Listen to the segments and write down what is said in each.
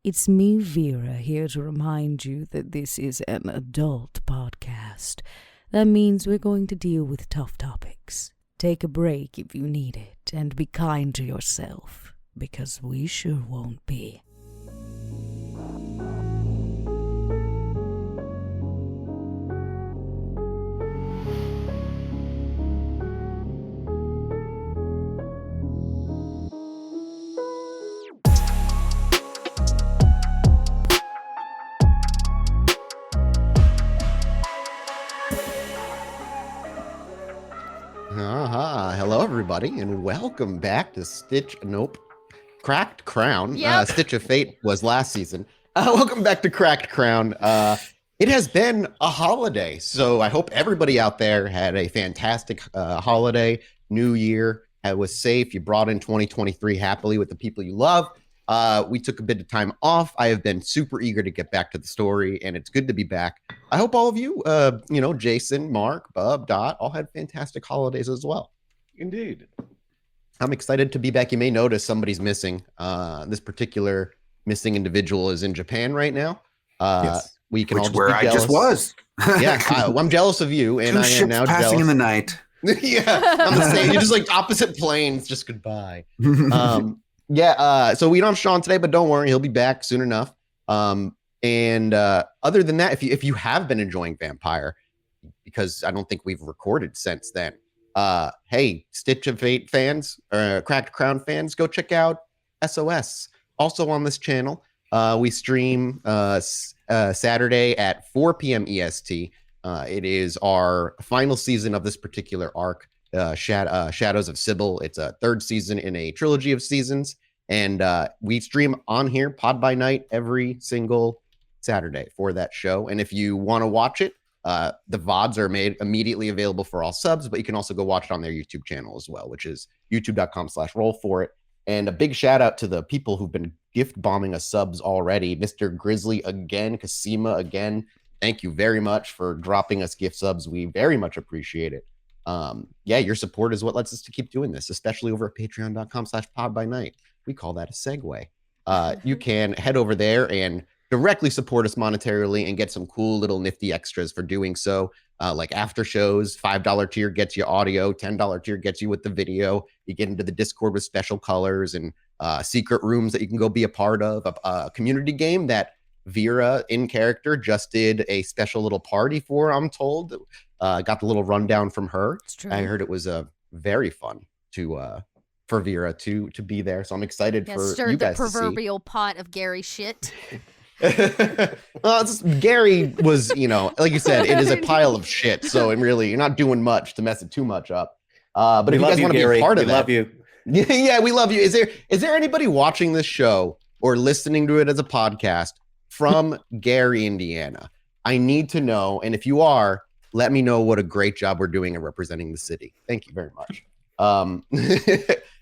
It's me, Vera, here to remind you that this is an adult podcast. That means we're going to deal with tough topics. Take a break if you need it, and be kind to yourself, because we sure won't be. Hello, everybody, and welcome back to Cracked Crown. Yep. Stitch of Fate was last season. Welcome back to Cracked Crown. It has been a holiday, so I hope everybody out there had a fantastic holiday, New Year, was safe. You brought in 2023 happily with the people you love. We took a bit of time off. I have been super eager to get back to the story, and it's good to be back. I hope all of you, Jason, Mark, Bub, Dot, all had fantastic holidays as well. Indeed. I'm excited to be back. You may notice somebody's missing. This particular missing individual is in Japan right now. Yes. We can all just where be I jealous. just was. Yeah, I'm jealous of you, and I am now passing jealous. in the night. Yeah, I'm the same. You're just like opposite planes. Just goodbye. So we don't have Sean today, but don't worry, he'll be back soon enough. And other than that, if you have been enjoying Vampire, because I don't think we've recorded since then, hey, Stitch of Fate fans, Cracked Crown fans, go check out SOS. Also on this channel, we stream Saturday at 4 p.m. EST. It is our final season of this particular arc, Shadows of Sybil. It's a third season in a trilogy of seasons. And we stream on here, Pod by Night, every single Saturday for that show. And if you want to watch it, the VODs are made immediately available for all subs, but you can also go watch it on their YouTube channel as well, which is youtube.com/roll4it. And a big shout out to the people who've been gift bombing us subs already. Mr. Grizzly again, Kasima again. Thank you very much for dropping us gift subs. We very much appreciate it. Your support is what lets us to keep doing this, especially over at patreon.com/podbynight. We call that a segue. You can head over there and directly support us monetarily and get some cool little nifty extras for doing so. Like after shows, $5 tier gets you audio, $10 tier gets you with the video. You get into the Discord with special colors and secret rooms that you can go be a part of. A community game that Vera in character just did a special little party for, I'm told. Got the little rundown from her. It's true. I heard it was very fun for Vera to be there. So I'm excited for you guys the to see. proverbial pot of Gary shit. Well, Gary was, like you said, it is a pile of shit. So you're not doing much to mess it too much up. But if you guys want to be a part of that, love you. Yeah, we love you. Is there anybody watching this show or listening to it as a podcast from Gary, Indiana? I need to know. And if you are, let me know what a great job we're doing at representing the city. Thank you very much.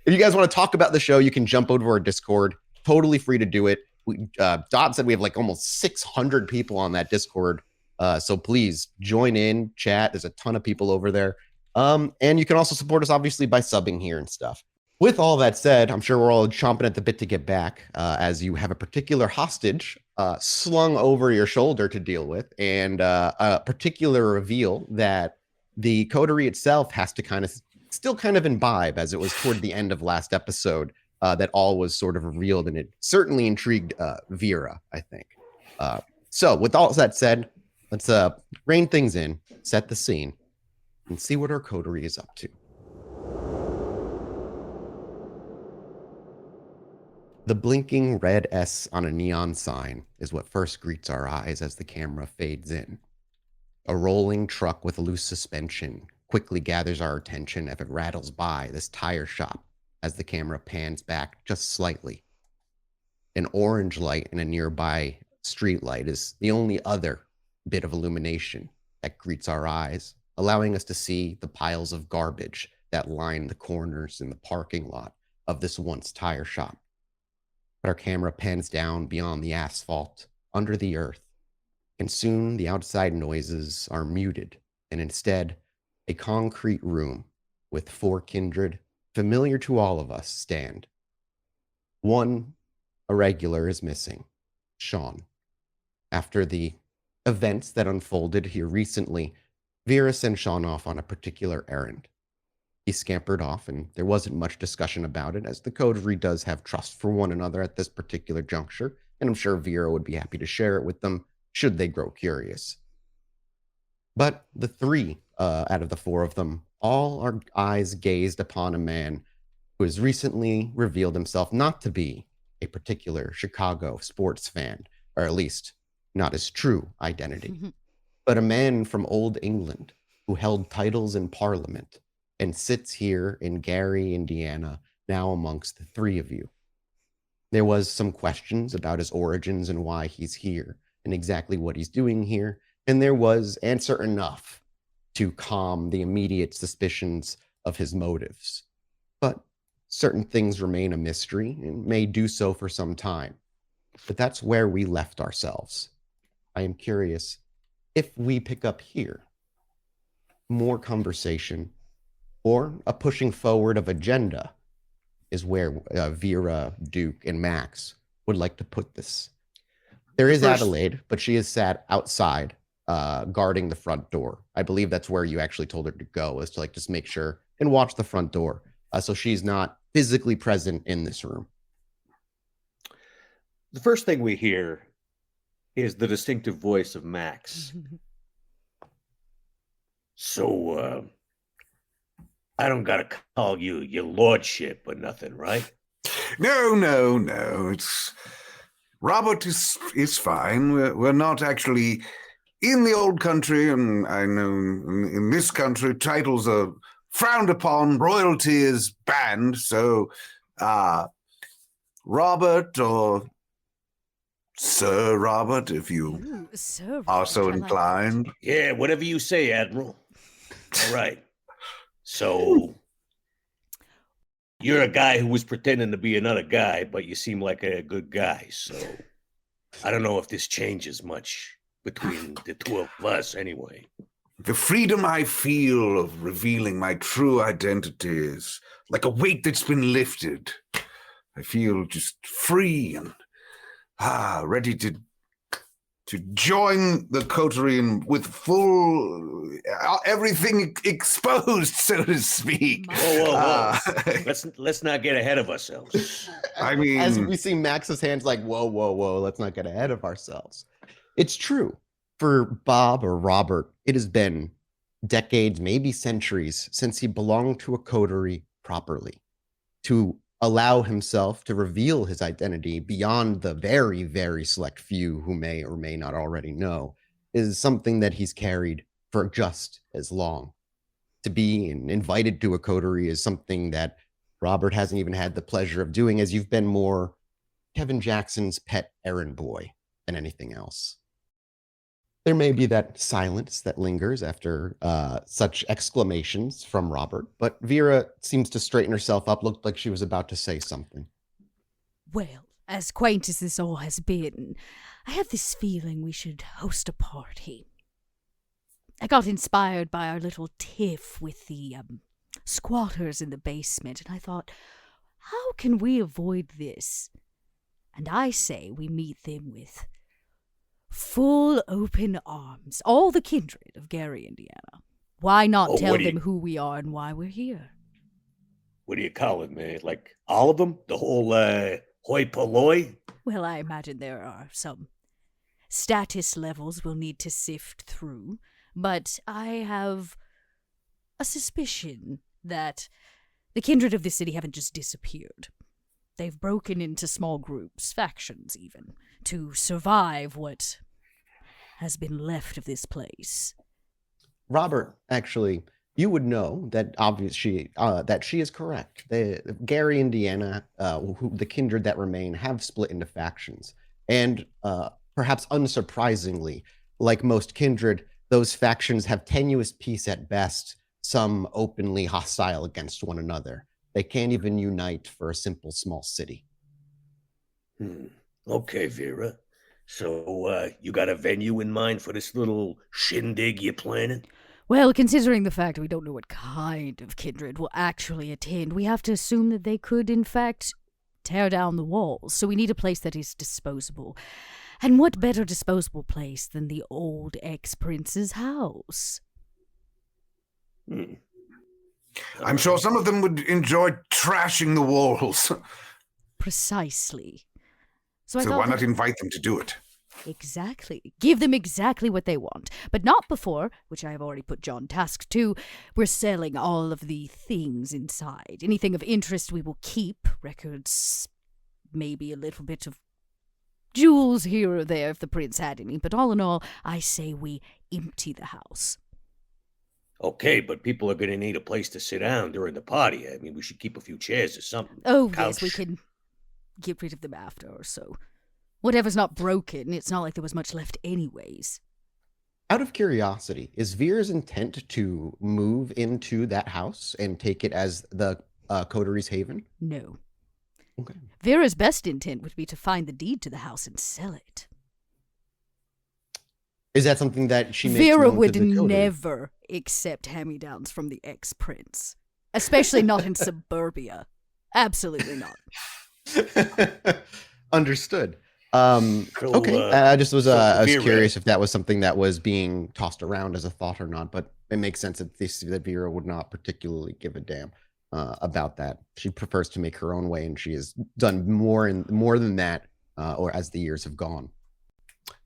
If you guys want to talk about the show, you can jump over to our Discord. Totally free to do it. Dot said we have like almost 600 people on that Discord. So please join in, chat. There's a ton of people over there. And you can also support us, obviously, by subbing here and stuff. With all that said, I'm sure we're all chomping at the bit to get back as you have a particular hostage slung over your shoulder to deal with, and a particular reveal that the coterie itself has to still imbibe, as it was toward the end of last episode. That all was sort of revealed, and it certainly intrigued Vera, I think. So with all that said, let's rein things in, set the scene, and see what our coterie is up to. The blinking red S on a neon sign is what first greets our eyes as the camera fades in. A rolling truck with loose suspension quickly gathers our attention as it rattles by this tire shop as the camera pans back just slightly. An orange light in a nearby street light is the only other bit of illumination that greets our eyes, allowing us to see the piles of garbage that line the corners in the parking lot of this once tire shop. But our camera pans down beyond the asphalt, under the earth, and soon the outside noises are muted, and instead, a concrete room with four kindred, familiar to all of us, stand. One, a regular, is missing, Sean. After the events that unfolded here recently, Vera sent Sean off on a particular errand. He scampered off, and there wasn't much discussion about it, as the coterie does have trust for one another at this particular juncture, and I'm sure Vera would be happy to share it with them should they grow curious. But the three out of the four of them, all our eyes gazed upon a man who has recently revealed himself not to be a particular Chicago sports fan, or at least not his true identity, but a man from old England who held titles in Parliament and sits here in Gary, Indiana, now amongst the three of you. There was some questions about his origins and why he's here and exactly what he's doing here, and there was answer enough to calm the immediate suspicions of his motives. But certain things remain a mystery and may do so for some time. But that's where we left ourselves. I am curious if we pick up here, more conversation or a pushing forward of agenda is where Vera, Duke, and Max would like to put this. There is Adelaide, but she is sat outside guarding the front door. I believe that's where you actually told her to go, is to like just make sure and watch the front door. So she's not physically present in this room. The first thing we hear is the distinctive voice of Max. So, I don't gotta call you your lordship or nothing, right? No. It's Robert is fine. We're not actually in the old country, and I know in this country titles are frowned upon, royalty is banned. So, Robert or Sir Robert, if you are so inclined. Yeah, whatever you say, Admiral. All right. So, you're a guy who was pretending to be another guy, but you seem like a good guy. So, I don't know if this changes much between the two of us anyway. The freedom I feel of revealing my true identity is like a weight that's been lifted. I feel just free and ready to join the coterie and with full everything exposed, so to speak. Whoa. Let's not get ahead of ourselves. I mean, as we see Max's hands like, whoa, let's not get ahead of ourselves. It's true. For Bob or Robert, it has been decades, maybe centuries, since he belonged to a coterie properly. To allow himself to reveal his identity beyond the very, very select few who may or may not already know is something that he's carried for just as long. To be invited to a coterie is something that Robert hasn't even had the pleasure of doing, as you've been more Kevin Jackson's pet errand boy than anything else. There may be that silence that lingers after such exclamations from Robert, but Vera seems to straighten herself up, looked like she was about to say something. Well, as quaint as this all has been, I have this feeling we should host a party. I got inspired by our little tiff with the squatters in the basement, and I thought, how can we avoid this? And I say we meet them with full open arms, all the kindred of Gary, Indiana. Why not tell them who we are and why we're here? What do you call it, man? Like all of them? The whole hoi polloi? Well, I imagine there are some status levels we'll need to sift through, but I have a suspicion that the kindred of the city haven't just disappeared. They've broken into small groups, factions even, to survive what has been left of this place. Robert, actually, you would know that obviously that she is correct. Gary, Indiana, the kindred that remain, have split into factions. And perhaps unsurprisingly, like most kindred, those factions have tenuous peace at best, some openly hostile against one another. They can't even unite for a simple small city. Okay, Vera. So you got a venue in mind for this little shindig you're planning? Well, considering the fact we don't know what kind of kindred will actually attend, we have to assume that they could, in fact, tear down the walls, so we need a place that is disposable. And what better disposable place than the old ex-prince's house? I'm sure some of them would enjoy trashing the walls. Precisely. So Why not invite them to do it? Exactly. Give them exactly what they want. But not before, which I have already put John task to, we're selling all of the things inside. Anything of interest we will keep. Records, maybe a little bit of jewels here or there if the prince had any. But all in all, I say we empty the house. Okay, but people are going to need a place to sit down during the party. I mean, we should keep a few chairs or something. Oh, Couch. yes, we can get rid of them after or so. Whatever's not broken, it's not like there was much left anyways. Out of curiosity, is Vera's intent to move into that house and take it as the coteries' haven? No. Okay. Vera's best intent would be to find the deed to the house and sell it. Is that something that she makes Vera known to would the coterie? never accept hand-me-downs from the ex-prince. Especially not in suburbia. Absolutely not. Understood. Okay. I just was I was curious if that was something that was being tossed around as a thought or not, but it makes sense that Vera would not particularly give a damn about that. She prefers to make her own way, and she has done more than that, or as the years have gone.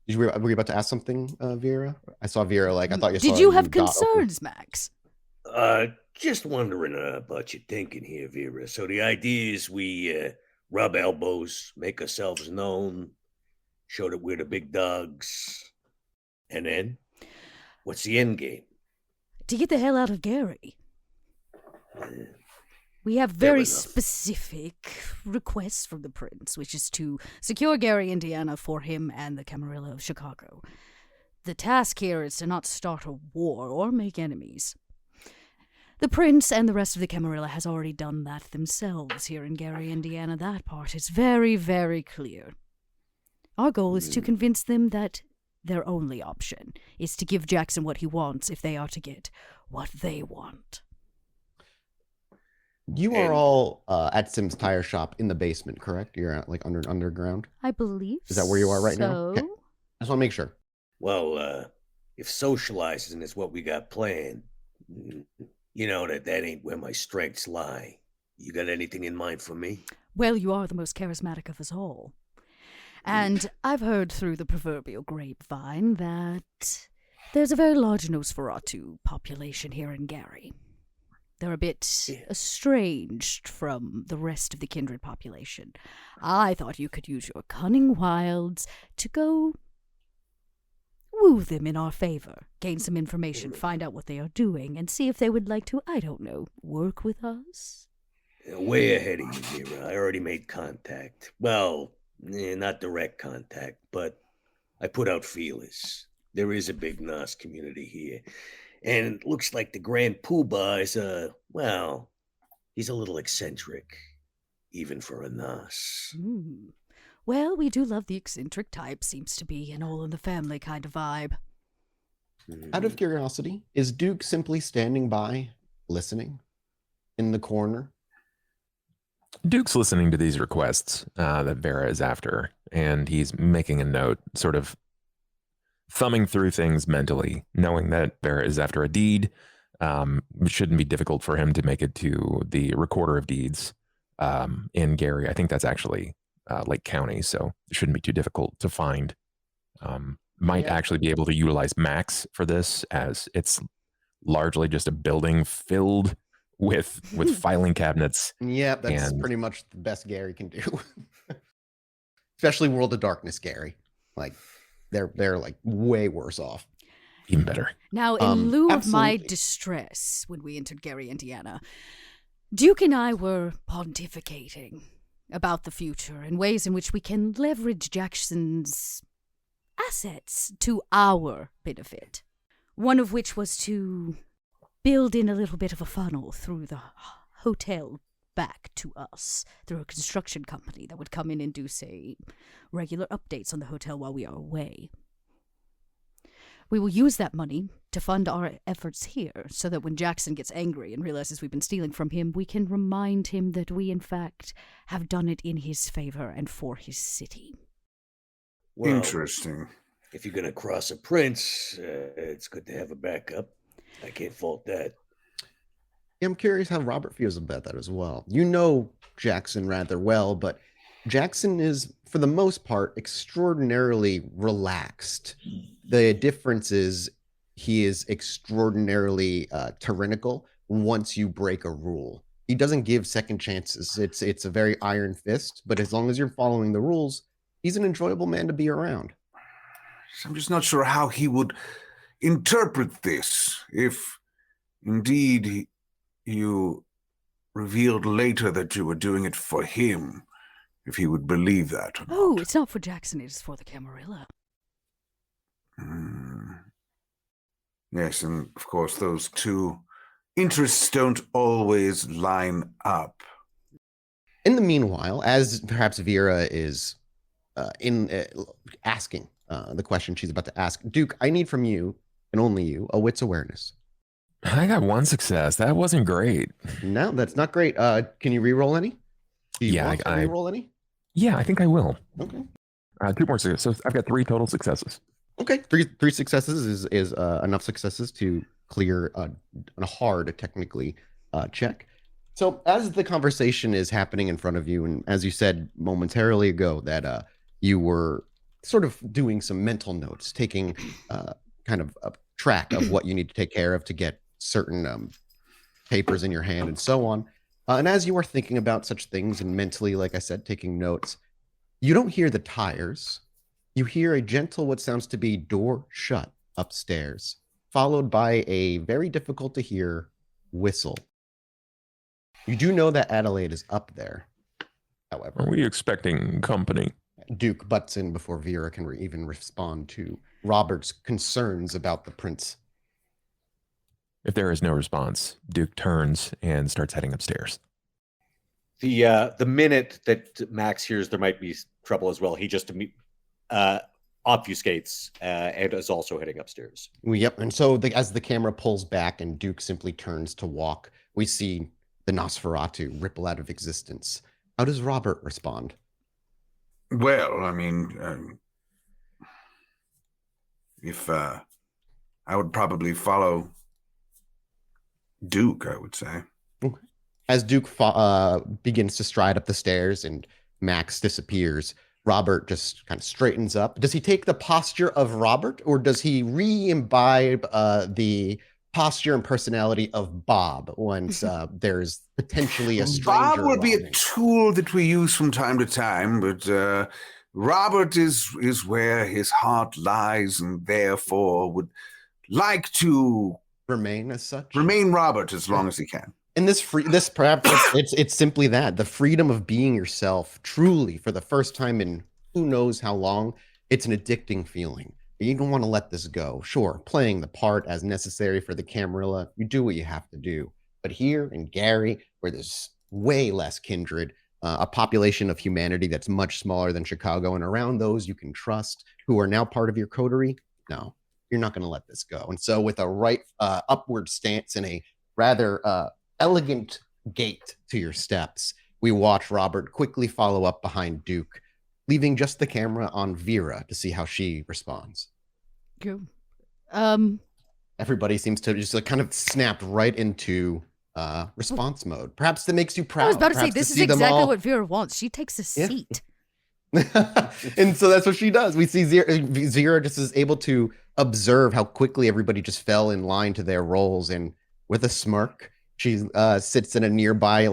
Were you about to ask something, Vera? I saw Vera I thought you saw. Did you have concerns, Max? Just wondering about your thinking here, Vera. So the idea is we rub elbows, make ourselves known, show that we're the big dogs, and then what's the end game? To get the hell out of Gary. We have very enough. specific requests from the prince, which is to secure Gary, Indiana for him and the Camarilla of Chicago. The task here is to not start a war or make enemies. The prince and the rest of the Camarilla has already done that themselves here in Gary, Indiana. That part is very, very clear. Our goal is to convince them that their only option is to give Jackson what he wants if they are to get what they want. You are all at Sim's tire shop in the basement, correct? You're at underground. I believe. Is that where you are right now? So. Okay. I just want to make sure. Well, if socializing is what we got planned, you know that ain't where my strengths lie. You got anything in mind for me? Well, you are the most charismatic of us all. And I've heard through the proverbial grapevine that there's a very large Nosferatu population here in Gary. They're a bit estranged from the rest of the kindred population. I thought you could use your cunning wilds to go woo them in our favor, gain some information, find out what they are doing, and see if they would like to, I don't know, work with us? Way ahead of you, Vera. I already made contact. Well, not direct contact, but I put out feelers. There is a big Nas community here. And it looks like the Grand Poobah is he's a little eccentric, even for a Nas. Well, we do love the eccentric type. Seems to be an all-in-the-family kind of vibe. Out of curiosity, is Duke simply standing by, listening, in the corner? Duke's listening to these requests that Vera is after, and he's making a note, sort of thumbing through things mentally, knowing that Vera is after a deed. It shouldn't be difficult for him to make it to the recorder of deeds in Gary. I think that's actually Lake County, so it shouldn't be too difficult to find. Might actually be able to utilize Max for this, as it's largely just a building filled with filing cabinets. Yeah, that's pretty much the best Gary can do. Especially World of Darkness Gary. They're way worse off. Even better. Now, in lieu of my distress when we entered Gary, Indiana, Duke and I were pontificating about the future and ways in which we can leverage Jackson's assets to our benefit. One of which was to build in a little bit of a funnel through the hotel back to us through a construction company that would come in and do, say, regular updates on the hotel while we are away. We will use that money to fund our efforts here, so that when Jackson gets angry and realizes we've been stealing from him, we can remind him that we, in fact, have done it in his favor and for his city. Well, Interesting. if you're going to cross a prince, it's good to have a backup. I can't fault that. I'm curious how Robert feels about that as well. You know Jackson rather well, but Jackson is, for the most part, extraordinarily relaxed. The difference is he is extraordinarily tyrannical once you break a rule. He doesn't give second chances. It's a very iron fist, but as long as you're following the rules, he's an enjoyable man to be around. I'm just not sure how he would interpret this if indeed you revealed later that you were doing it for him, if he would believe that or not. Oh, it's not for Jackson, it's for the Camarilla. Yes, and of course those two interests don't always line up. In the meanwhile, as perhaps Vera is asking the question she's about to ask, Duke, I need from you, and only you, a wits awareness. I got one success. That wasn't great. No, that's not great. Can you re-roll any? Do you want to re-roll any? Yeah, I think I will. Okay. 2 more successes. So I've got 3 total successes. Okay, three successes is enough successes to clear a hard, technically, check. So as the conversation is happening in front of you, and as you said momentarily ago that you were sort of doing some mental notes, taking kind of a track of what you need to take care of to get certain papers in your hand and so on. And as you are thinking about such things and mentally, like I said, taking notes, you don't hear the tires. You hear a gentle, what sounds to be door shut upstairs, followed by a very difficult to hear whistle. You do know that Adelaide is up there, however. Are we expecting company? Duke butts in before Vera can even respond to Robert's concerns about the prince. If there is no response, Duke turns and starts heading upstairs. The minute that Max hears there might be trouble as well, he just obfuscates and is also heading upstairs. Yep, and so as the camera pulls back and Duke simply turns to walk, we see the Nosferatu ripple out of existence. How does Robert respond? Well, I mean, if I would probably follow Duke, I would say. As Duke begins to stride up the stairs and Max disappears, Robert just kind of straightens up. Does he take the posture of Robert, or does he re-imbibe the posture and personality of Bob once there's potentially a stranger? Bob would be a arriving? tool that we use from time to time, but Robert is where his heart lies, and therefore would like to Remain as such? remain Robert as long as he can. And this perhaps it's simply that, the freedom of being yourself truly for the first time in who knows how long. It's an addicting feeling. You don't want to let this go. Sure, playing the part as necessary for the Camarilla, you do what you have to do. But here in Gary, where there's way less kindred, a population of humanity that's much smaller than Chicago, and around those you can trust who are now part of your coterie, no, you're not going to let this go. And so with a right upward stance and a rather elegant gait to your steps, we watch Robert quickly follow up behind Duke, leaving just the camera on Vera to see how she responds. Cool. Everybody seems to just kind of snapped right into response mode. Perhaps that makes you proud. I was about to say, Perhaps this is see them exactly all- what Vera wants. She takes a Yeah. seat. And so that's what she does. We see Zira just is able to observe how quickly everybody just fell in line to their roles, and with a smirk, she sits in a nearby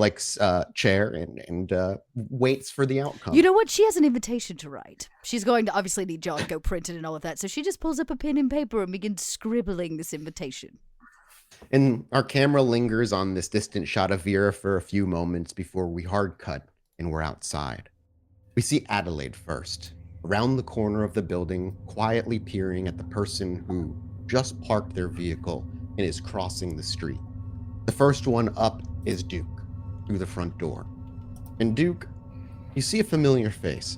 chair and waits for the outcome. You know what? She has an invitation to write. She's going to obviously need John to go print it and all of that, so she just pulls up a pen and paper and begins scribbling this invitation. And our camera lingers on this distant shot of Vera for a few moments before we hard cut and we're outside. We see Adelaide first, around the corner of the building, quietly peering at the person who just parked their vehicle and is crossing the street. The first one up is Duke, through the front door. And Duke, you see a familiar face,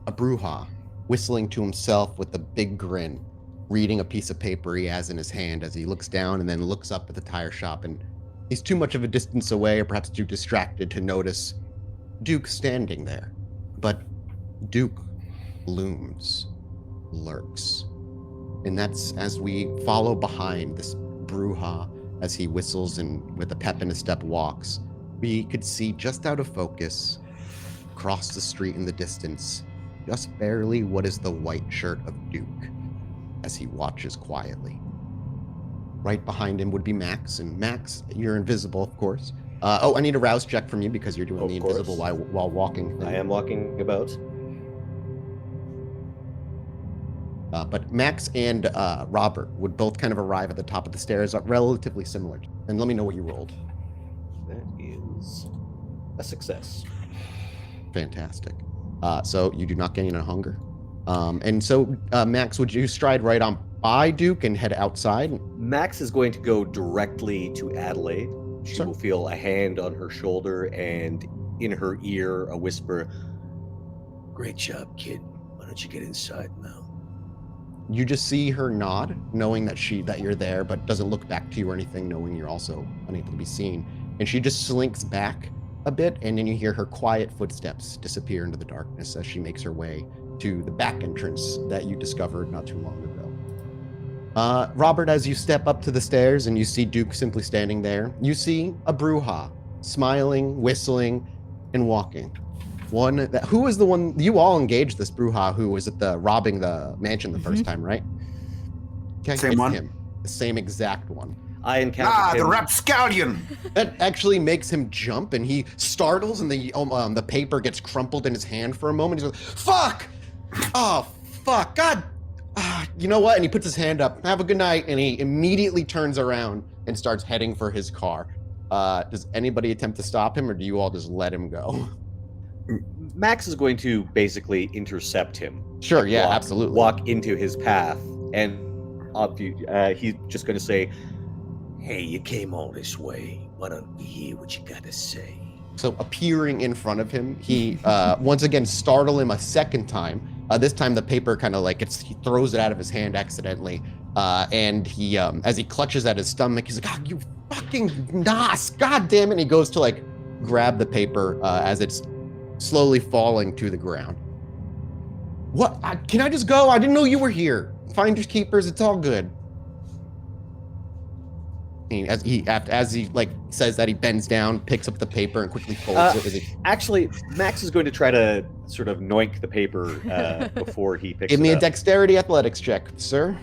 a Bruja, whistling to himself with a big grin. reading a piece of paper he has in his hand as he looks down and then looks up at the tire shop, and he's too much of a distance away or perhaps too distracted to notice Duke standing there. But Duke looms, lurks. And that's as we follow behind this Bruja as he whistles and with a pep in his step walks. We could see just out of focus, across the street in the distance, just barely what is the white shirt of Duke as he watches quietly. Right behind him would be Max, and Max, you're invisible, of course. I need a rouse check from you because you're doing the invisible while walking thing. I am walking about. But Max and Robert would both kind of arrive at the top of the stairs, relatively similar. And let me know what you rolled. That is a success. Fantastic. So you do not gain a hunger. And so, Max, would you stride right on by Duke and head outside? Max is going to go directly to Adelaide. She will feel a hand on her shoulder and in her ear a whisper, "Great job, kid. Why don't you get inside now?" You just see her nod, knowing that you're there, but doesn't look back to you or anything, knowing you're also unable to be seen. And she just slinks back a bit, and then you hear her quiet footsteps disappear into the darkness as she makes her way to the back entrance that you discovered not too long ago. Robert, as you step up to the stairs and you see Duke simply standing there, you see a Bruja, smiling, whistling, and walking. Who is the one, you all engaged this Bruja who was at the robbing the mansion the first time, right? Okay, same one? Him, the same exact one. I encountered him. The rapscallion! That actually makes him jump, and he startles, and the paper gets crumpled in his hand for a moment. He's like, "Fuck! Oh, fuck! God! You know what?" And he puts his hand up. "Have a good night." And he immediately turns around and starts heading for his car. Does anybody attempt to stop him, or do you all just let him go? Max is going to basically intercept him. Sure, yeah, absolutely. Walk into his path, and he's just going to say, "Hey, you came all this way. Why don't we hear what you got to say?" So appearing in front of him, he once again startle him a second time. This time the paper kind of he throws it out of his hand accidentally. And he, as he clutches at his stomach, he's like, "Oh, you fucking nos, god damn it." And he goes to grab the paper as it's slowly falling to the ground. "What? Can I just go? I didn't know you were here. Finders keepers, it's all good." As he says that, he bends down, picks up the paper, and quickly folds it. Actually, Max is going to try to sort of noink the paper before he picks it up. Give me a dexterity athletics check, sir.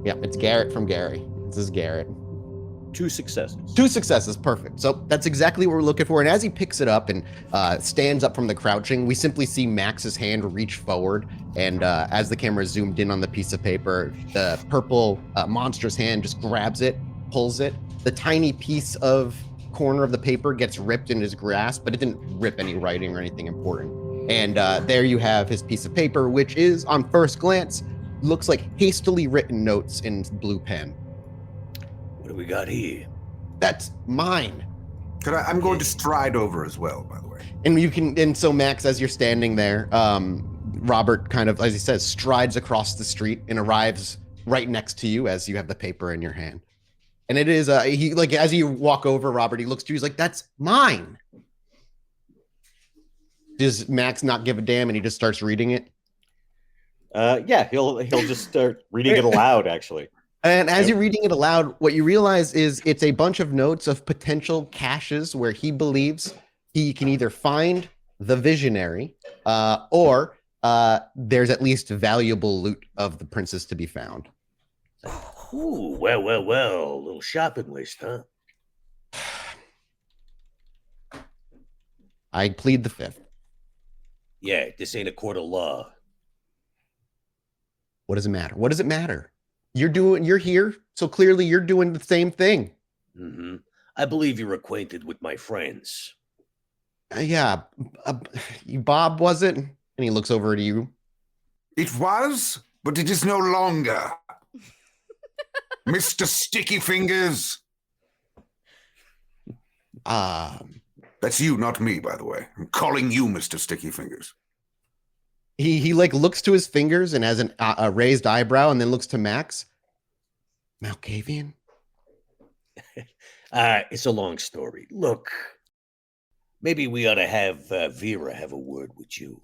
Yeah, it's Garrett from Gary. This is Garrett. 2 successes. 2 successes, perfect. So that's exactly what we're looking for. And as he picks it up and stands up from the crouching, we simply see Max's hand reach forward. And as the camera zoomed in on the piece of paper, the purple monstrous hand just grabs it, pulls it. The tiny piece of corner of the paper gets ripped in his grasp, but it didn't rip any writing or anything important. And there you have his piece of paper, which is, on first glance, looks like hastily written notes in blue pen. "What do we got here?" "That's mine." I'm going to stride over as well, by the way. And so Max, as you're standing there, Robert kind of, as he says, strides across the street and arrives right next to you as you have the paper in your hand. And it is, as you walk over, Robert, he looks to you, he's like, "That's mine." Does Max not give a damn and he just starts reading it? Yeah, he'll just start reading it aloud, actually. And as you're reading it aloud, what you realize is it's a bunch of notes of potential caches where he believes he can either find the visionary or there's at least valuable loot of the princess to be found. "Ooh, well. A little shopping list, huh?" I plead the fifth. "Yeah, this ain't a court of law." What does it matter? What does it matter? You're here, so clearly you're doing the same thing. "Mm-hmm. I believe you're acquainted with my friends." Yeah. Bob, was it? And he looks over to you. "It was, but it is no longer. Mr. Sticky Fingers." Um, That's you, not me, by the way. I'm calling you Mr. Sticky Fingers. he like looks to his fingers and has a raised eyebrow, and then looks to Max. Malkavian? It's a long story. Look, maybe we ought to have Vera have a word with you.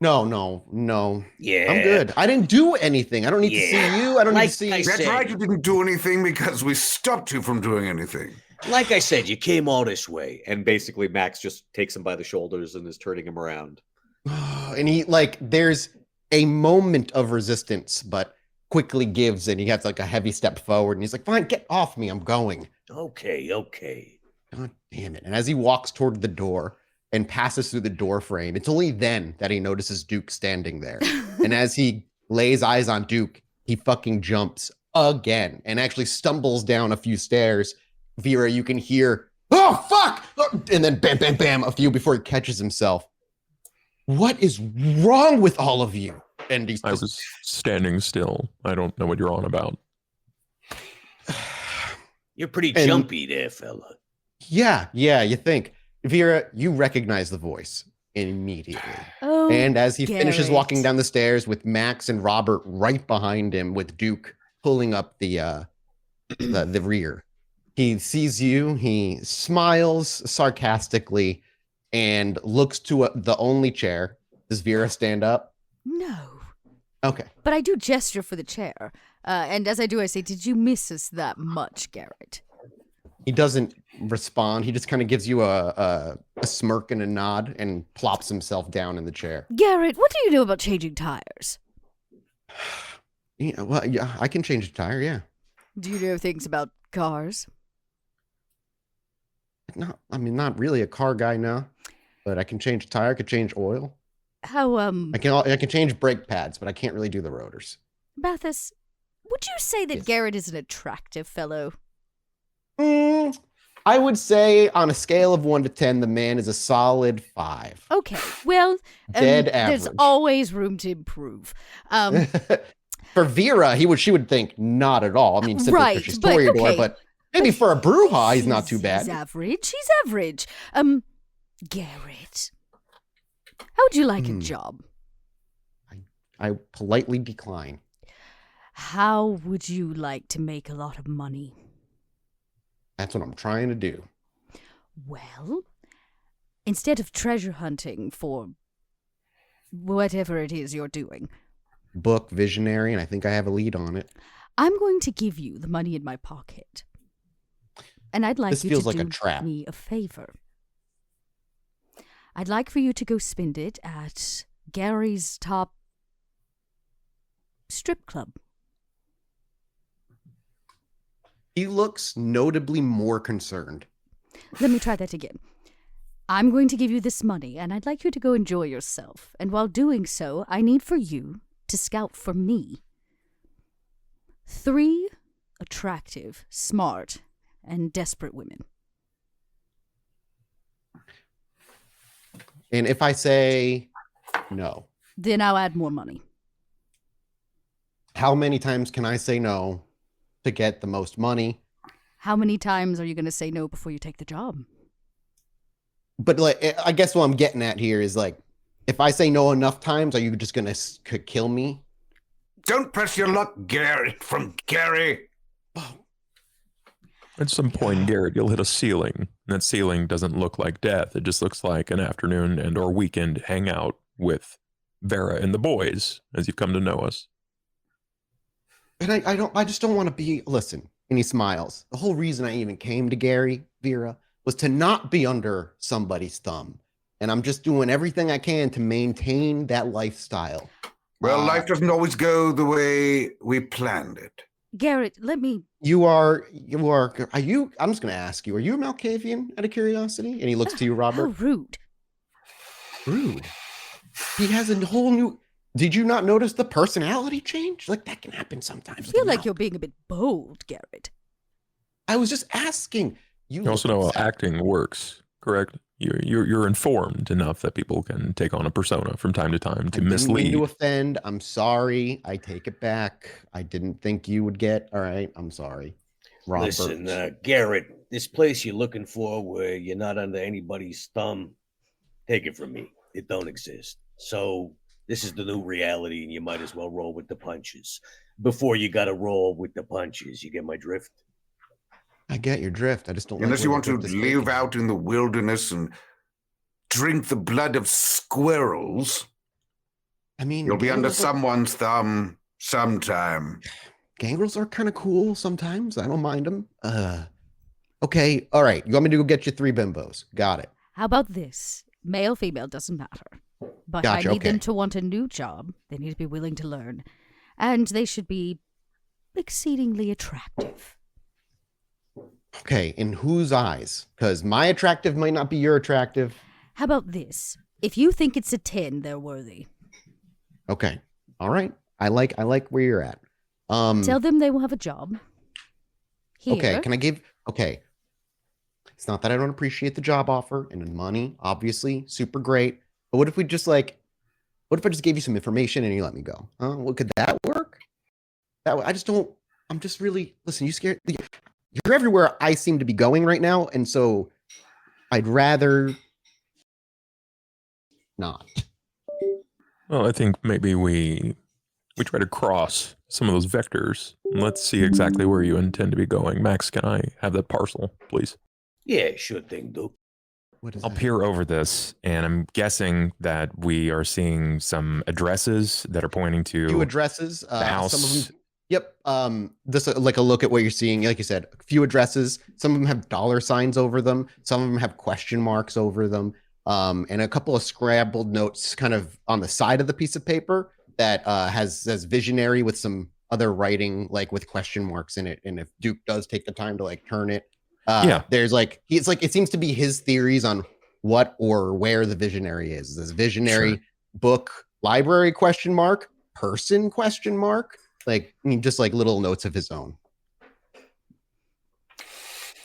No. Yeah. I'm good. I didn't do anything. I don't need to see you. I don't need to see you. That's right. You didn't do anything because we stopped you from doing anything. Like I said, you came all this way. And basically, Max just takes him by the shoulders and is turning him around. And he there's a moment of resistance, but quickly gives, and he has like a heavy step forward, and he's like, fine, get off me. I'm going. Okay. God damn it. And as he walks toward the door and passes through the door frame, it's only then that he notices Duke standing there. And as he lays eyes on Duke, he fucking jumps again and actually stumbles down a few stairs. Vera, you can hear, oh, fuck! And then bam, bam, bam, a few before he catches himself. What is wrong with all of you? And I was standing still. I don't know what you're on about. You're pretty jumpy there, fella. Yeah, you think. Vera, you recognize the voice immediately. Oh, and as he finishes Garrett. walking down the stairs with Max and Robert right behind him, with Duke pulling up the rear, he sees you. He smiles sarcastically and looks to the only chair. Does Vera stand up? No. Okay. But I do gesture for the chair. And as I do, I say, did you miss us that much, Garrett? He doesn't respond. He just kind of gives you a smirk and a nod and plops himself down in the chair. Garrett, what do you know about changing tires? Yeah, I can change a tire, yeah. Do you know things about cars? Not really a car guy now, but I can change a tire, I could change oil. How, I can change brake pads, but I can't really do the rotors. Mathas, would you say that Yes. Garrett is an attractive fellow? I would say on a scale of 1 to 10, the man is a solid 5. Okay, well, Dead there's average. always room to improve. For Vera, she would think not at all. I mean, simply Right, because she's but Storyteller, okay. but maybe for a Bruja, he's not too bad. He's average. He's average. Garrett, how would you like a job? I politely decline. How would you like to make a lot of money? That's what I'm trying to do. Well, instead of treasure hunting for whatever it is you're doing, Book, visionary, and I think I have a lead on it. I'm going to give you the money in my pocket. And I'd like This you feels to like a do trap. me a favor. I'd like for you to go spend it at Gary's top strip club. He looks notably more concerned. Let me try that again. I'm going to give you this money, and I'd like you to go enjoy yourself. And while doing so, I need for you to scout for me 3 attractive, smart, and desperate women. And if I say no, Then I'll add more money. how many times can I say no to get the most money? How many times are you going to say no before you take the job? But I guess what I'm getting at here is if I say no enough times, are you just gonna kill me? Don't press your luck, Gary, from Gary. At some point, Garrett, you'll hit a ceiling. And that ceiling doesn't look like death. It just looks like an afternoon and or weekend hangout with Vera and the boys, as you've come to know us. And I just don't want to be, listen, and he smiles. The whole reason I even came to Gary, Vera, was to not be under somebody's thumb. And I'm just doing everything I can to maintain that lifestyle. Well, life doesn't always go the way we planned it. Garrett, let me... Are you, I'm just going to ask you, are you a Malkavian out of curiosity? And he looks to you, Robert. How rude. Rude. He has a whole new, did you not notice the personality change? That can happen sometimes. I feel like you're being a bit bold, Garrett. I was just asking. You also know how acting works, correct? You're informed enough that people can take on a persona from time to time to mislead. I didn't mean to offend. I'm sorry. I take it back. I didn't think you would get. All right. I'm sorry. Robert. Listen, Garrett, this place you're looking for where you're not under anybody's thumb, take it from me. It don't exist. So This is the new reality, and you might as well roll with the punches. Before you got to roll with the punches. You get my drift? I get your drift. I just don't. Unless like you where want the to drift is live taking. out in the wilderness and drink the blood of squirrels, I mean, you'll be under gangrels someone's thumb sometime. Gangrels are kind of cool sometimes. I don't mind them. Okay, all right. You want me to go get you 3 bimbos? Got it. How about this? Male, female, doesn't matter. But Gotcha, I need them okay. to want a new job. They need to be willing to learn. And they should be exceedingly attractive. Okay, in whose eyes? Because my attractive might not be your attractive. How about this? If you think it's a 10, they're worthy. Okay, all right. I like where you're at. Tell them they will have a job. Here. Okay, can I give? Okay, it's not that I don't appreciate the job offer and the money, obviously, super great. But what if we just what if I just gave you some information and you let me go? Well, could that work? I just don't. I'm just really listen. You scared? You're everywhere I seem to be going right now, and so I'd rather not. Well, I think maybe we try to cross some of those vectors. Let's see exactly where you intend to be going. Max, can I have that parcel, please? Yeah, sure thing, Duke. What is I'll that? peer over this, and I'm guessing that we are seeing some addresses that are pointing to Few addresses. the house. Some of them. Yep. This like a look at what you're seeing. Like you said, a few addresses. Some of them have dollar signs over them. Some of them have question marks over them. And a couple of scrabbled notes kind of on the side of the piece of paper that says visionary with some other writing like with question marks in it. And if Duke does take the time to like turn it, there's like it seems to be his theories on what or where the visionary is. This visionary book, library question mark, person question mark, like just like little notes of his own.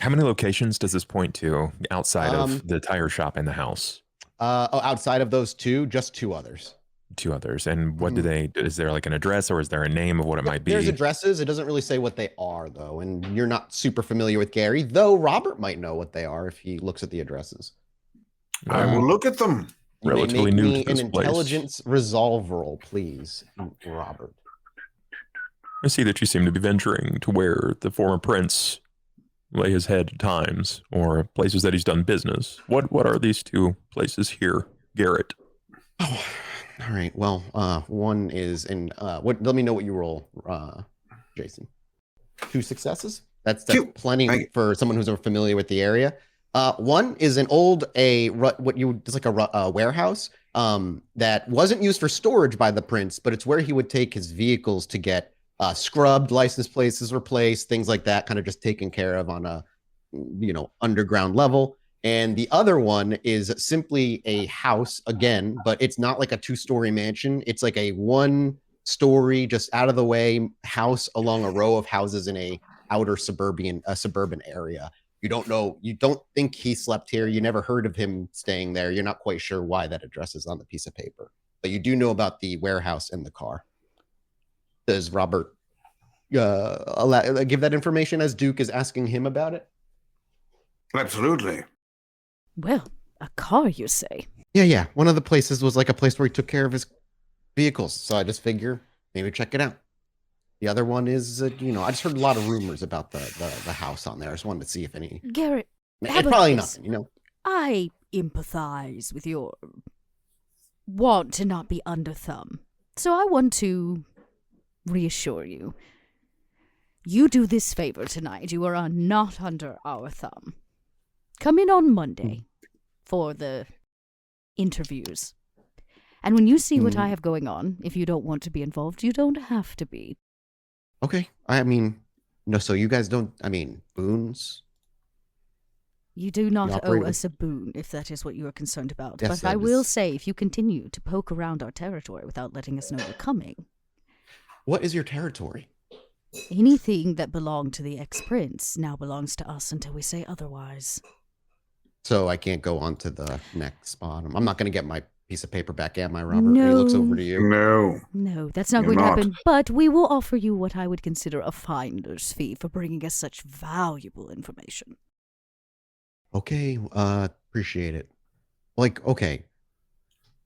How many locations does this point to outside of the tire shop and the house? Outside of those two, just 2 others. 2 others. And what do they, is there like an address or is there a name of what it might be? There's addresses. It doesn't really say what they are, though. And you're not super familiar with Gary, though Robert might know what they are if he looks at the addresses. I will look at them. You may Relatively make new me to this an place. intelligence resolve roll, please, Robert. I see that you seem to be venturing to where the former prince lay his head at times, or places that he's done business. What are these 2 places here, Garrett? Oh, all right. Well, one is in let me know what you roll, Jason. 2 successes. That's Two. plenty for someone who's familiar with the area. One is an old it's like a warehouse that wasn't used for storage by the prince, but it's where he would take his vehicles to get scrubbed, license plates replaced, things like that, kind of just taken care of on a underground level. And the other one is simply a house again, but it's not like a 2-story mansion. It's like a 1-story, just out of the way house along a row of houses in a outer suburban area. You don't think he slept here. You never heard of him staying there. You're not quite sure why that address is on the piece of paper, but you do know about the warehouse and the car. Does Robert give that information as Duke is asking him about it? Absolutely. Well, a car, you say? Yeah. One of the places was like a place where he took care of his vehicles, so I just figure maybe check it out. The other one is, I just heard a lot of rumors about the house on there. I just wanted to see if any. Garrett, how It's about probably this? nothing, I empathize with your want to not be under thumb. So I want to reassure you. You do this favor tonight. You are not under our thumb. Come in on Monday for the interviews. And when you see what I have going on, if you don't want to be involved, you don't have to be. Okay. I mean, so you guys don't, boons? You do not You owe operate us a boon, if that is what you are concerned about. Yes, but I that will is- say, if you continue to poke around our territory without letting us know you're coming, What is your territory? anything that belonged to the ex-prince now belongs to us until we say otherwise. So I can't go on to the next spot. I'm not going to get my piece of paper back, am I, Robert? And he looks No. over to you. No. No, that's not You're going to not. happen, but we will offer you what I would consider a finder's fee for bringing us such valuable information. Okay, appreciate it. Like, okay.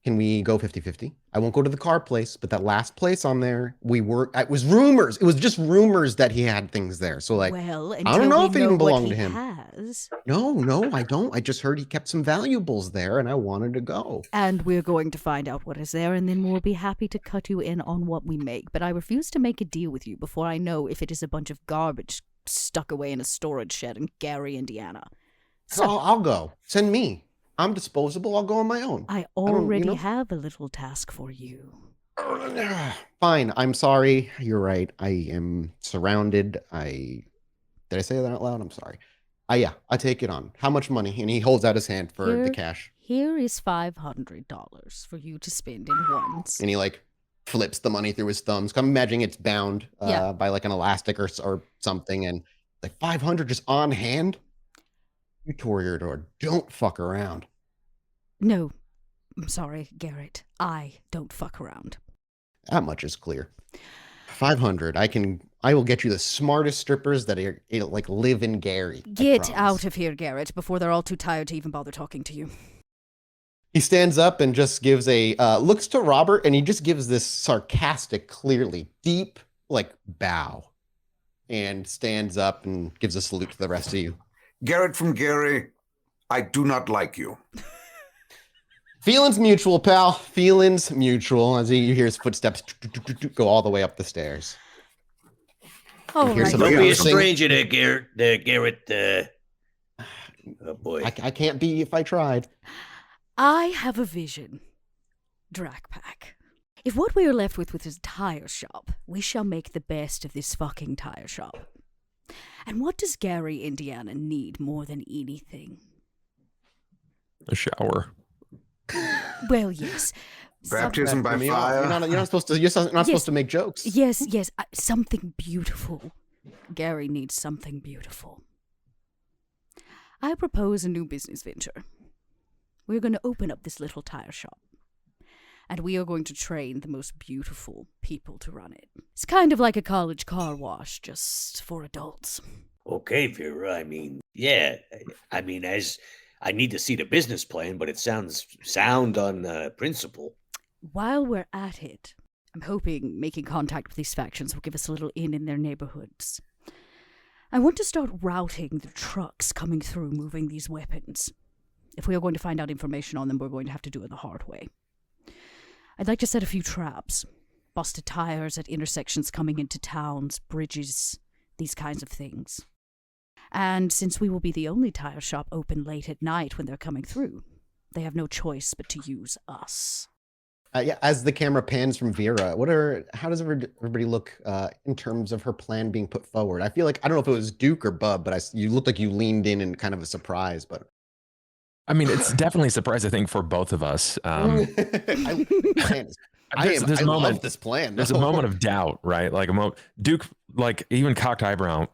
Can we go 50-50? I won't go to the car place, but that last place on there, it was rumors. It was just rumors that he had things there. So like, well, I don't know if they even belong to him. Has. No, I don't. I just heard he kept some valuables there and I wanted to go. And we're going to find out what is there, and then we'll be happy to cut you in on what we make. But I refuse to make a deal with you before I know if it is a bunch of garbage stuck away in a storage shed in Gary, Indiana. So I'll go. Send me. I'm disposable. I'll go on my own. I already have a little task for you. Fine. I'm sorry. You're right. I am surrounded. Did I say that out loud? I'm sorry. Yeah, I take it on. How much money? And he holds out his hand for the cash. Here is $500 for you to spend in once. And he like flips the money through his thumbs. I'm imagining it's bound by like an elastic or something. And like 500 just on hand. You tore your door. Don't fuck around. No, I'm sorry, Garrett. I don't fuck around. That much is clear. 500. I will get you the smartest strippers that like live in Gary. Get out of here, Garrett, before they're all too tired to even bother talking to you. He stands up and just gives looks to Robert, and he just gives this sarcastic, clearly deep, like bow, and stands up and gives a salute to the rest of you. Garrett from Gary, I do not like you. Feelings mutual, pal. Feelings mutual. As you hear his footsteps go all the way up the stairs. Oh, right. Don't be a stranger there, Garrett. Oh, boy. I can't be if I tried. I have a vision. Drac Pack. If what we are left with is a tire shop, we shall make the best of this fucking tire shop. And what does Gary, Indiana need more than anything? A shower. Well, yes. Baptism by fire. You're not supposed to make jokes. Yes, something beautiful. Gary needs something beautiful. I propose a new business venture. We're going to open up this little tire shop. And we are going to train the most beautiful people to run it. It's kind of like a college car wash, just for adults. Okay, Vera, I need to see the business plan, but it sounds sound on principle. While we're at it, I'm hoping making contact with these factions will give us a little in their neighborhoods. I want to start routing the trucks coming through moving these weapons. If we are going to find out information on them, we're going to have to do it the hard way. I'd like to set a few traps. Busted tires at intersections coming into towns, bridges, these kinds of things. And since we will be the only tire shop open late at night when they're coming through, they have no choice but to use us. As the camera pans from Vera, how does everybody look in terms of her plan being put forward? I feel like, I don't know if it was Duke or Bub, but you looked like you leaned in kind of a surprise, but. I mean, it's definitely a surprise, I think, for both of us. I love this plan. There's a moment of doubt, right? Like Duke, like even cocked eyebrow.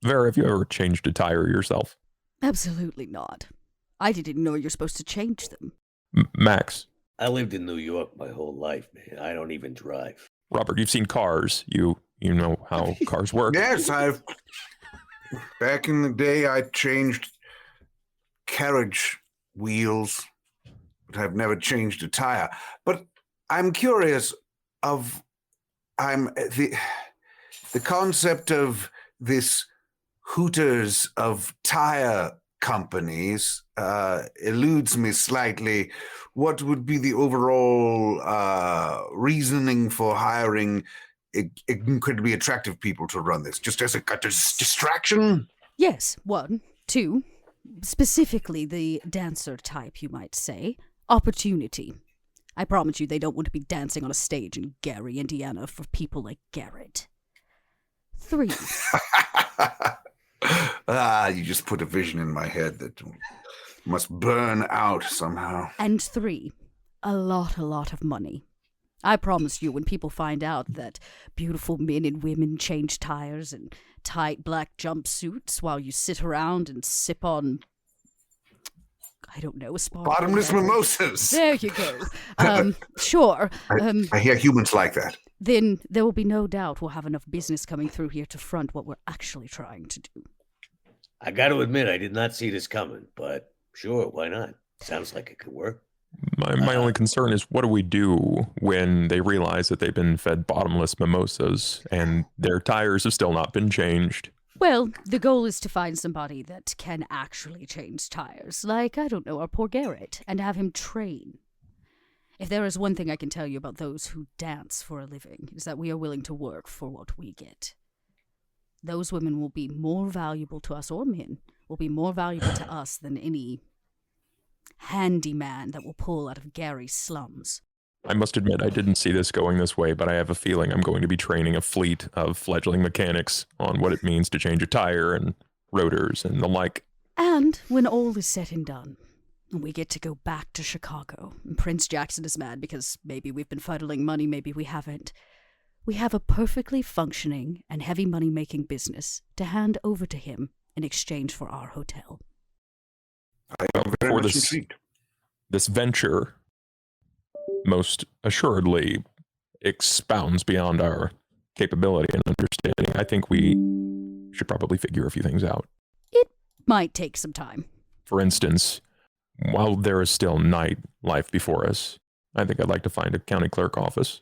Vera, have you ever changed a tire yourself? Absolutely not. I didn't know you're supposed to change them. Max. I lived in New York my whole life, man. I don't even drive. Robert, you've seen cars. You know how cars work. Yes, back in the day, I changed carriage wheels, but I've never changed a tire. But I'm curious the concept of this Hooters of tire companies eludes me slightly. What would be the overall reasoning for hiring incredibly attractive people to run this? Just as a distraction? Yes, 1. 2, specifically the dancer type, you might say. Opportunity. I promise you they don't want to be dancing on a stage in Gary, Indiana for people like Garrett. 3. You just put a vision in my head that must burn out somehow. And 3, a lot of money. I promise you, when people find out that beautiful men and women change tires in tight black jumpsuits while you sit around and sip on, I don't know, a sparkling bottomless mimosas. There you go. Sure. I hear humans like that. Then there will be no doubt we'll have enough business coming through here to front what we're actually trying to do. I got to admit, I did not see this coming, but sure, why not? Sounds like it could work. My only concern is, what do we do when they realize that they've been fed bottomless mimosas and their tires have still not been changed? Well, the goal is to find somebody that can actually change tires, like, I don't know, our poor Garrett, and have him train. If there is one thing I can tell you about those who dance for a living, is that we are willing to work for what we get. Those women will be more valuable to us, or men, will be more valuable to us than any handyman that will pull out of Gary's slums. I must admit, I didn't see this going this way, but I have a feeling I'm going to be training a fleet of fledgling mechanics on what it means to change a tire and rotors and the like. And when all is said and done, we get to go back to Chicago, and Prince Jackson is mad because maybe we've been fuddling money, maybe we haven't. We have a perfectly functioning and heavy money-making business to hand over to him in exchange for our hotel. I am very For much this, intrigued. this venture most assuredly expounds beyond our capability and understanding. I think we should probably figure a few things out. It might take some time. For instance, while there is still night life before us, I think I'd like to find a county clerk office.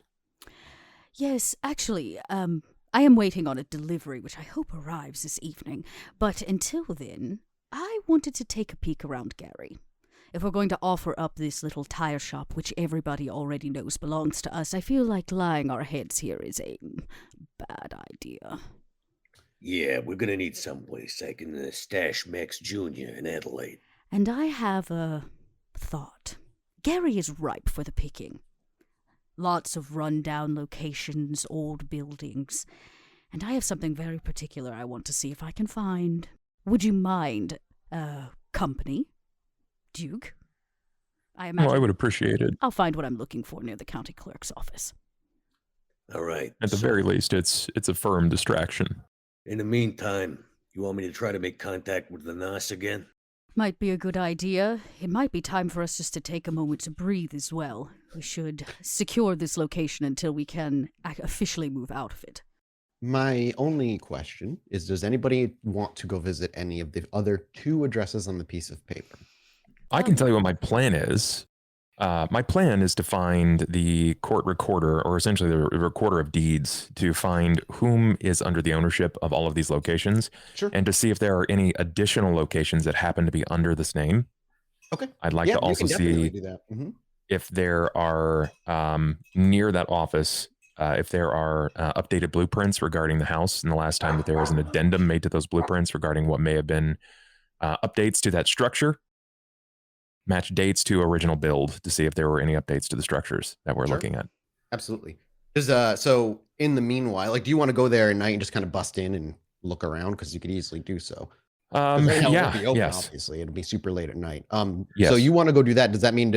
Yes, actually, I am waiting on a delivery, which I hope arrives this evening. But until then, I wanted to take a peek around Gary. If we're going to offer up this little tire shop, which everybody already knows belongs to us, I feel like lying our heads here is a bad idea. Yeah, we're gonna need someplace I can stash Max Jr. in Adelaide. And I have a thought. Gary is ripe for the picking. Lots of run-down locations, old buildings. And I have something very particular I want to see if I can find. Would you mind, company? Duke? I imagine. Well, I would appreciate it. I'll find what I'm looking for near the county clerk's office. All right. At the very least, it's a firm distraction. In the meantime, you want me to try to make contact with the NAS again? Might be a good idea. It might be time for us just to take a moment to breathe as well. We should secure this location until we can officially move out of it. My only question is, does anybody want to go visit any of the other 2 addresses on the piece of paper? I can tell you what my plan is. My plan is to find the court recorder, or essentially the recorder of deeds, to find whom is under the ownership of all of these locations, Sure. and to see if there are any additional locations that happen to be under this name. Okay. I'd like Yeah, to you also can definitely see do that. Mhm. if there are, near that office, if there are updated blueprints regarding the house, and the last time that there was an addendum made to those blueprints regarding what may have been updates to that structure. Match dates to original build to see if there were any updates to the structures that we're Sure. looking at. Absolutely. Does so in the meanwhile, like, do you want to go there at night and just kind of bust in and look around? Because you could easily do so. 'Cause right now it won't be open, Yes. obviously. It'll be super late at night. Yes. So you want to go do that? Does that mean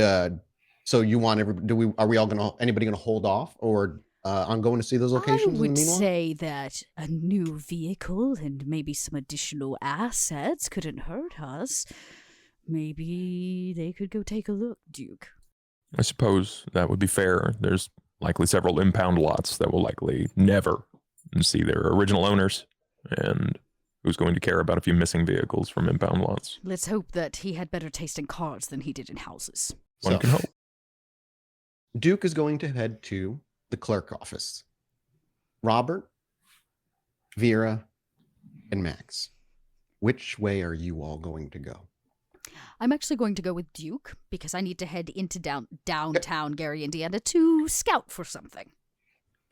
so you want anybody gonna hold off or on going to see those locations I in the would meanwhile? say that a new vehicle and maybe some additional assets couldn't hurt us. Maybe they could go take a look, Duke. I suppose that would be fair. There's likely several impound lots that will likely never see their original owners. And who's going to care about a few missing vehicles from impound lots? Let's hope that he had better taste in cars than he did in houses. One So, can hope. Duke is going to head to the clerk office. Robert, Vera, and Max, which way are you all going to go? I'm actually going to go with Duke because I need to head into downtown Gary, Indiana to scout for something.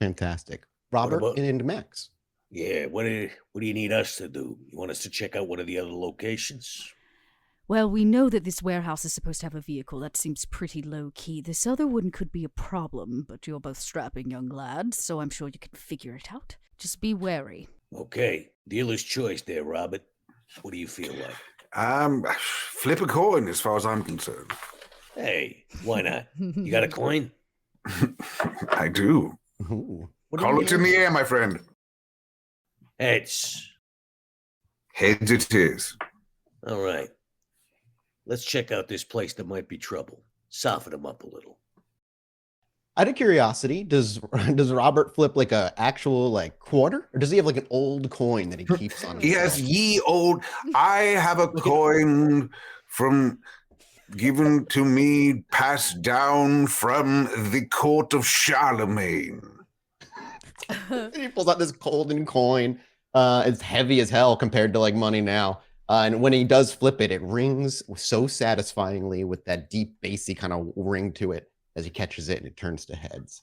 Fantastic. Robert about- and Max. Yeah, what do you need us to do? You want us to check out one of the other locations? Well, we know that this warehouse is supposed to have a vehicle. That seems pretty low-key. This other one could be a problem, but you're both strapping young lads, so I'm sure you can figure it out. Just be wary. Okay, dealer's choice there, Robert. What do you feel like? Flip a coin as far as I'm concerned. Hey, why not? You got a coin? I do. Ooh. What do Call you it in the air, my friend. Heads. Heads it is. All right. Let's check out this place that might be trouble. Soften them up a little. Out of curiosity, does Robert flip like a actual like quarter, or does he have like an old coin that he keeps on? He has himself? ye old. I have a coin from given to me, passed down from the court of Charlemagne. He pulls out this golden coin. It's heavy as hell compared to like money now. And when he does flip it, it rings so satisfyingly with that deep bassy kind of ring to it as he catches it and it turns to heads.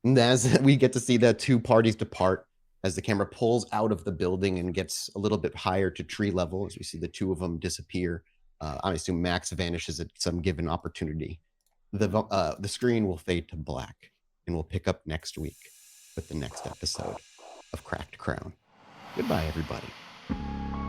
And as we get to see the two parties depart, as the camera pulls out of the building and gets a little bit higher to tree level, as we see the two of them disappear. I assume Max vanishes at some given opportunity. The screen will fade to black, and we'll pick up next week with the next episode of Cracked Crown. Goodbye, everybody.